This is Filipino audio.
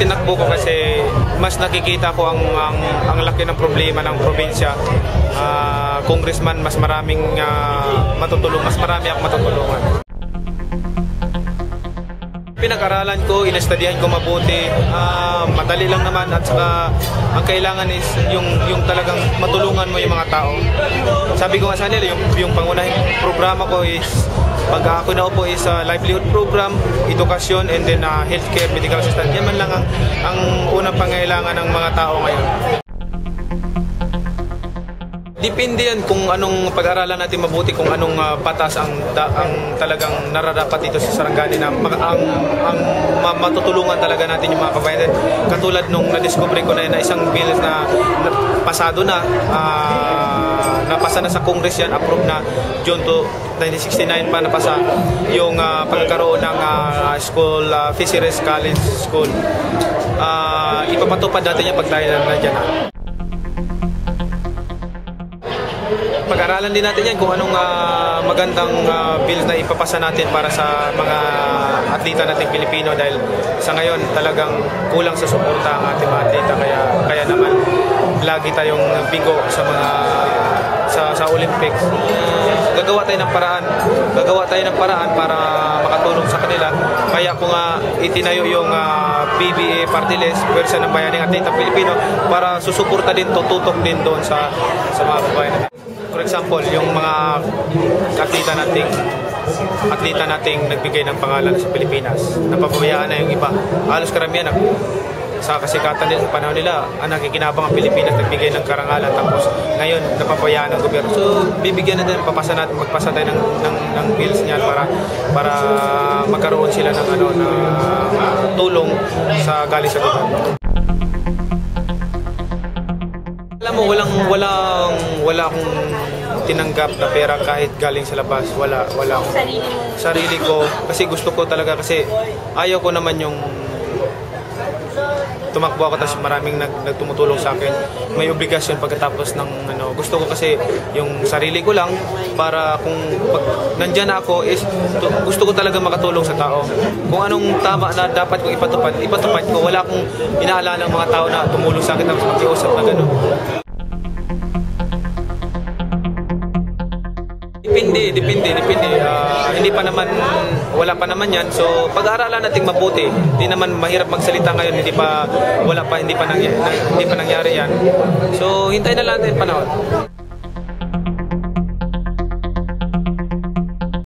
itinakbo ko kasi mas nakikita ko ang laki ng problema ng probinsya. Congressman, mas maraming mas marami akong matutulungan. Pinag-aralan ko, inestudyahan ko mabuti, madali lang naman at saka ang kailangan is yung talagang matulungan mo yung mga tao. Sabi ko nga sa nila, yung pangunahing programa ko is pag ako naupo is livelihood program, edukasyon, and then healthcare, medical assistance. Yan man lang ang unang pangailangan ng mga tao ngayon. Depende yan kung anong pag-aralan natin mabuti, kung anong batas ang talagang nararapat dito sa Sarangani na ang matutulungan talaga natin yung mga kabayan. Katulad nung na-discover ko na isang bill na pasado na, napasa na sa Congress yan, approved na June 1969 pa napasa yung pagkakaroon ng school, Fisheries College School. Ipapatupad natin yung pagtayo na dyan. Pag-aralan din natin yan kung anong magandang bills na ipapasa natin para sa mga atleta nating Pilipino dahil sa ngayon talagang kulang sa suporta ang ating mga atleta kaya naman lagi tayong bigo sa mga sa Olympics. Gagawa tayo ng paraan para makatulong sa kanila. Kaya kung itinayo yung PBA Party List, Pwersa ng Bayaning Atleta Pilipino, para susuporta din, tututok din doon sa mga babayan. For example, yung mga atleta nating nagbigay ng pangalan sa Pilipinas, napapabayaan na yung iba. Halos karamihan sa kasikatan nila, sa panahon nila, nakikinabang ang Pilipinas, nagbigay ng karangalan, tapos ngayon napapabayaan ng gobyerno. So bibigyan natin, magpasa tayo ng bills niyan para magkaroon sila ng tulong galing sa gobyerno. Alam mo, wala akong tinanggap na pera kahit galing sa labas. Wala akong sarili ko, kasi gusto ko talaga, kasi ayaw ko naman yung tumakbo ako tapos maraming nagtumutulong sa akin. May obligasyon pagkatapos ng gusto ko kasi yung sarili ko lang, para kung pag nandyan ako is gusto ko talaga makatulong sa tao. Kung anong tama na dapat kong ipatupad ko. Wala akong inaalala ng mga tao na tumulong sa akin tapos makiusap na gano'n. Depende. Hindi pa naman, wala pa naman yan. So pag-aaralan natin mabuti. Hindi naman mahirap magsalita ngayon, hindi pa nangyari yan. So hintayin na lang natin panahon.